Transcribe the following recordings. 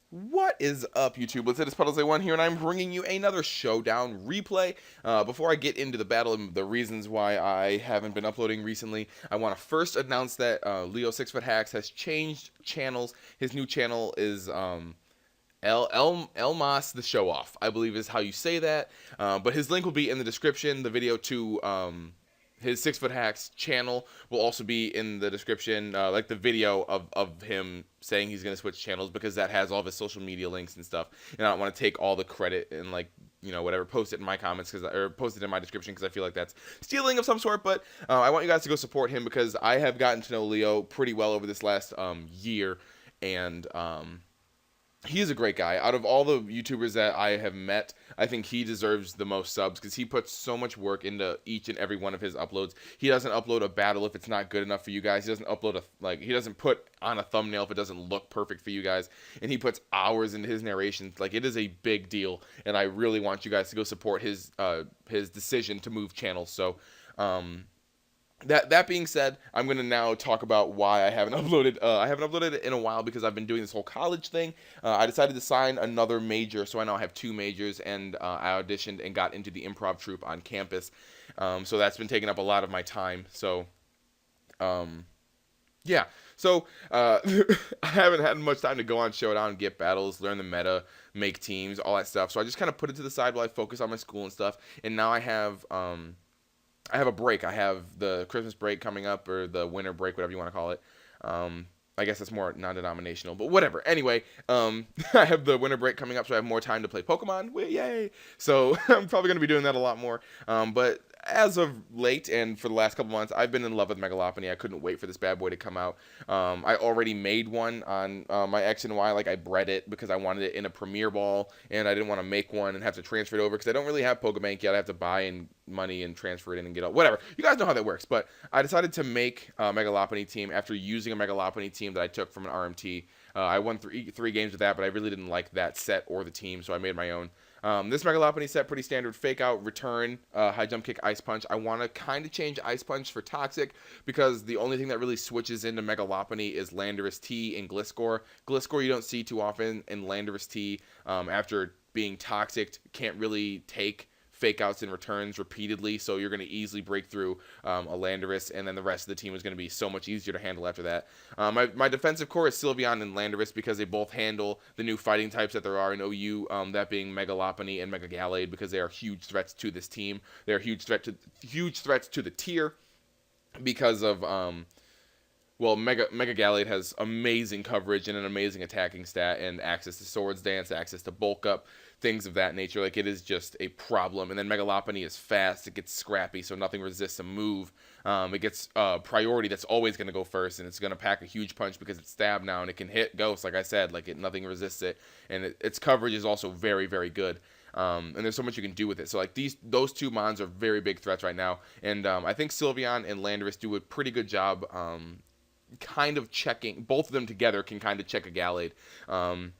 What is up, YouTubelettes? It is Puddles1 here, and I'm bringing you another Showdown replay. Before I get into the battle and the reasons why I haven't been uploading recently, I want to first announce that Leo 6 Foot Hacks has changed channels. His new channel is Elmas the Show Off, I believe is how you say that. But his link will be in the description. The video to his 6 Foot Hacks channel will also be in the description, like the video of him saying he's going to switch channels, because that has all of his social media links and stuff. And I don't want to take all the credit and, like, you know, whatever, post it in my comments or post it in my description, because I feel like that's stealing of some sort. But I want you guys to go support him, because I have gotten to know Leo pretty well over this last year, and he is a great guy. Out of all the YouTubers that I have met, I think he deserves the most subs, because he puts so much work into each and every one of his uploads. He doesn't upload a battle if it's not good enough for you guys. He doesn't upload he doesn't put on a thumbnail if it doesn't look perfect for you guys. And he puts hours into his narrations. Like, it is a big deal, and I really want you guys to go support his decision to move channels. So, that being said, I'm going to now talk about why I haven't uploaded. I haven't uploaded in a while, because I've been doing this whole college thing. I decided to sign another major, so I now have 2 majors, and I auditioned and got into the improv troupe on campus. So that's been taking up a lot of my time. So, yeah. So, I haven't had much time to go on Showdown, get battles, learn the meta, make teams, all that stuff. So I just kind of put it to the side while I focus on my school and stuff. And now I have a break. I have the Christmas break coming up, or the winter break, whatever you want to call it. I guess that's more non-denominational, but whatever. Anyway, I have the winter break coming up, so I have more time to play Pokemon. Yay! So I'm probably going to be doing that a lot more. But as of late, and for the last couple months, I've been in love with Megalopony. I couldn't wait for this bad boy to come out. I already made one on my X and Y. Like, I bred it because I wanted it in a Premier Ball, and I didn't want to make one and have to transfer it over, because I don't really have Pokebank yet. I have to buy and money and transfer it in and get all whatever. You guys know how that works. But I decided to make a Megalopony team after using a Megalopony team that I took from an RMT. I won three games with that, but I really didn't like that set or the team, so I made my own. This Megalopony set, pretty standard: Fake Out, Return, High Jump Kick, Ice Punch. I want to kind of change Ice Punch for Toxic, because the only thing that really switches into Megalopony is Landorus T and Gliscor. Gliscor you don't see too often, and Landorus T, after being Toxic, can't really take Fake Outs and returns repeatedly, so you're going to easily break through a Landorus, and then the rest of the team is going to be so much easier to handle after that. My defensive core is Sylveon and Landorus, because they both handle the new fighting types that there are in OU, that being Megalopony and Mega Gallade, because they are huge threats to this team. They are huge threats to the tier, because of well, Mega Gallade has amazing coverage and an amazing attacking stat, and access to Swords Dance, access to Bulk Up, things of that nature. Like, it is just a problem. And then Megalopony is fast, it gets scrappy, so nothing resists a move. It gets priority that's always going to go first, and it's going to pack a huge punch because it's stab now, and it can hit Ghost, like I said. Like, nothing resists it, and its coverage is also very, very good. And there's so much you can do with it. So, like, those 2 mons are very big threats right now. And I think Sylveon and Landorus do a pretty good job kind of checking. Both of them together can kind of check a Gallade and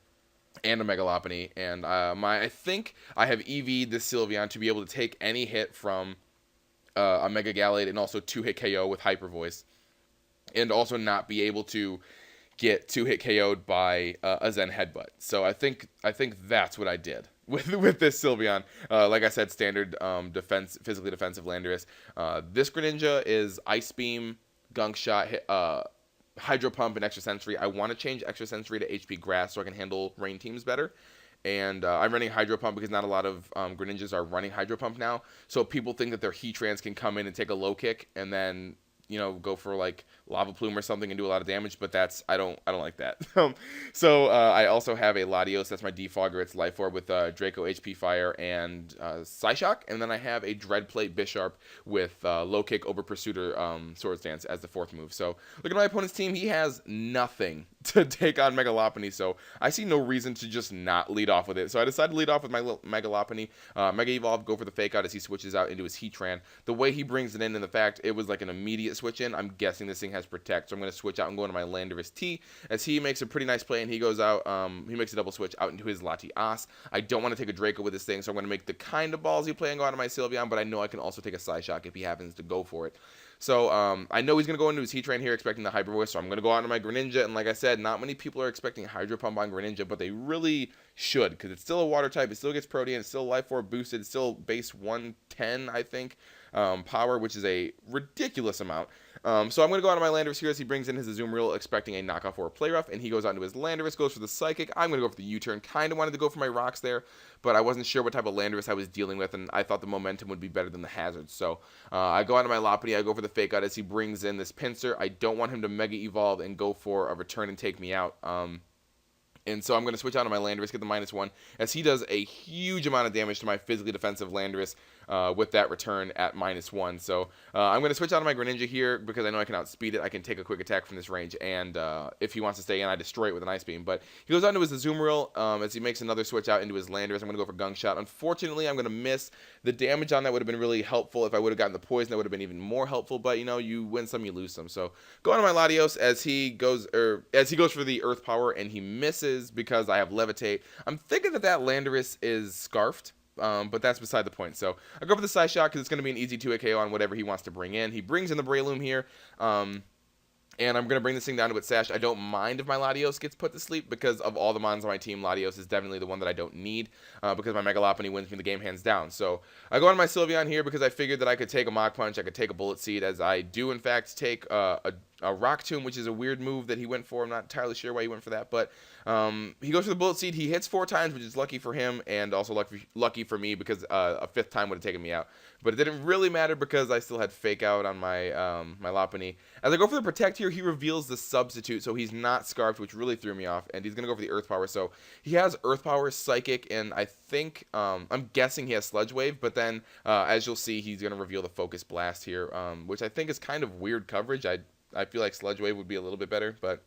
a Megalopony. And I think I have EV'd this Sylveon to be able to take any hit from a Mega Gallade, and also 2-hit KO with Hyper Voice, and also not be able to get 2-hit KO'd by a Zen Headbutt. So I think that's what I did with this Sylveon. Like I said, standard physically defensive Landorus. This Greninja is Ice Beam, Gunk Shot, Hydro Pump, and Extra Sensory. I want to change Extra Sensory to HP Grass so I can handle rain teams better. And I'm running Hydro Pump because not a lot of Greninjas are running Hydro Pump now. So people think that their Heatrans can come in and take a low kick and then, you know, go for like Lava Plume or something and do a lot of damage, but I don't like that. So I also have a Latios, that's my defogger. It's Life Orb with Draco, HP Fire, and Psyshock, and then I have a Dreadplate Bisharp with Low Kick, Over Pursuiter, Swords Dance as the 4th move. So look at my opponent's team. He has nothing to take on Megalopony, so I see no reason to just not lead off with it. So I decided to lead off with my Megalopony. Mega Evolve, go for the Fake Out as he switches out into his Heatran. The way he brings it in, and the fact it was like an immediate switch in, I'm guessing this thing has Protect, so I'm going to switch out and go into my Landorus T, as he makes a pretty nice play, and he goes out, he makes a double switch out into his Latias. I don't want to take a Draco with this thing, so I'm going to make the kind of ballsy play and go out of my Sylveon, but I know I can also take a Psyshock if he happens to go for it. So I know he's going to go into his Heat Train here expecting the Hyper Voice, so I'm going to go out into my Greninja, and like I said, not many people are expecting Hydro Pump on Greninja, but they really should, because it's still a Water type, it still gets Protean, it's still Life Orb boosted, it's still base 110, I think, power, which is a ridiculous amount. So I'm going to go out of my Landorus here as he brings in his Azumarill, expecting a knockoff or a Play Rough, and he goes on to his Landorus, goes for the Psychic. I'm going to go for the U-turn. Kind of wanted to go for my Rocks there, but I wasn't sure what type of Landorus I was dealing with, and I thought the momentum would be better than the Hazard. So I go out of my Lopunny, I go for the Fake Out as he brings in this Pinsir. I don't want him to Mega Evolve and go for a Return and take me out. And so I'm going to switch out on my Landorus, get the -1, as he does a huge amount of damage to my physically defensive Landorus with that return at -1. So I'm going to switch out on my Greninja here because I know I can outspeed it. I can take a quick attack from this range, and if he wants to stay in, I destroy it with an Ice Beam. But he goes on to his Azumarill as he makes another switch out into his Landorus. I'm going to go for Gunk Shot. Unfortunately, I'm going to miss. The damage on that would have been really helpful. If I would have gotten the Poison, that would have been even more helpful. But, you know, you win some, you lose some. So go on to my Latios as he goes for the Earth Power, and he misses because I have Levitate. I'm thinking that Landorus is Scarfed. But that's beside the point. So I go for the Psy Shock because it's going to be an easy 2-hit KO on whatever he wants to bring in. He brings in the Breloom here. And I'm going to bring this thing down to its Sash. I don't mind if my Latios gets put to sleep because of all the mons on my team. Latios is definitely the one that I don't need because my Mega Lopunny wins me the game hands down. So I go on my Sylveon here because I figured that I could take a Mach Punch. I could take a Bullet Seed, as I do, in fact, take a Rock Tomb, which is a weird move that he went for. I'm not entirely sure why he went for that. But he goes for the Bullet Seed. He hits 4 times, which is lucky for him and also lucky for me because a 5th time would have taken me out. But it didn't really matter because I still had Fake Out on my my Lopunny. As I go for the Protect here, he reveals the Substitute, so he's not Scarfed, which really threw me off. And he's going to go for the Earth Power. So he has Earth Power, Psychic, and I think, I'm guessing he has Sludge Wave. But then, as you'll see, he's going to reveal the Focus Blast here, which I think is kind of weird coverage. I feel like Sludge Wave would be a little bit better, but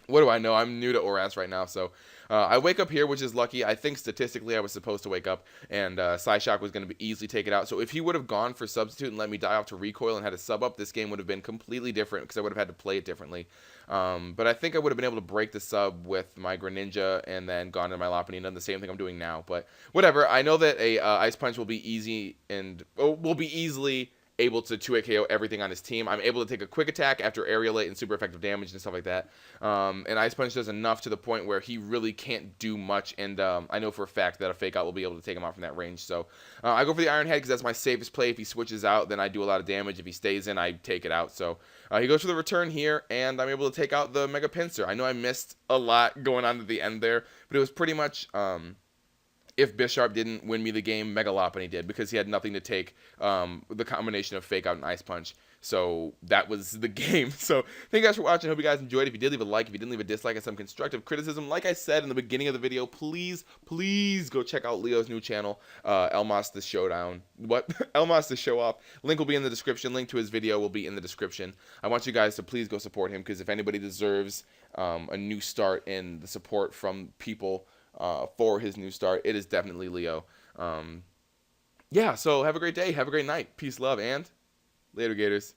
what do I know? I'm new to ORAS right now, so I wake up here, which is lucky. I think statistically I was supposed to wake up, and Psyshock was going to be easily take it out. So if he would have gone for Substitute and let me die off to Recoil and had a sub up, this game would have been completely different because I would have had to play it differently. But I think I would have been able to break the sub with my Greninja and then gone to my Lopunny and done the same thing I'm doing now. But whatever. I know that a Ice Punch will be easy and will be easily able to 2-hit KO everything on his team. I'm able to take a quick attack after Aerialate and super effective damage and stuff like that. And Ice Punch does enough to the point where he really can't do much, and I know for a fact that a Fake Out will be able to take him out from that range. So I go for the Iron Head because that's my safest play. If he switches out, then I do a lot of damage. If he stays in, I take it out. So he goes for the return here, and I'm able to take out the Mega Pinsir. I know I missed a lot going on to the end there, but it was pretty much... if Bisharp didn't win me the game, Mega Lopunny did, because he had nothing to take the combination of Fake Out and Ice Punch. So that was the game. So thank you guys for watching. I hope you guys enjoyed. If you did, leave a like. If you didn't, leave a dislike and some constructive criticism. Like I said in the beginning of the video, please go check out Leo's new channel, Elmas the Showdown. Elmas the Show Off. Link will be in the description. Link to his video will be in the description. I want you guys to please go support him, because if anybody deserves a new start in the support from people for his new start, it is definitely Leo. Yeah, so have a great day, have a great night, peace, love, and later, Gators.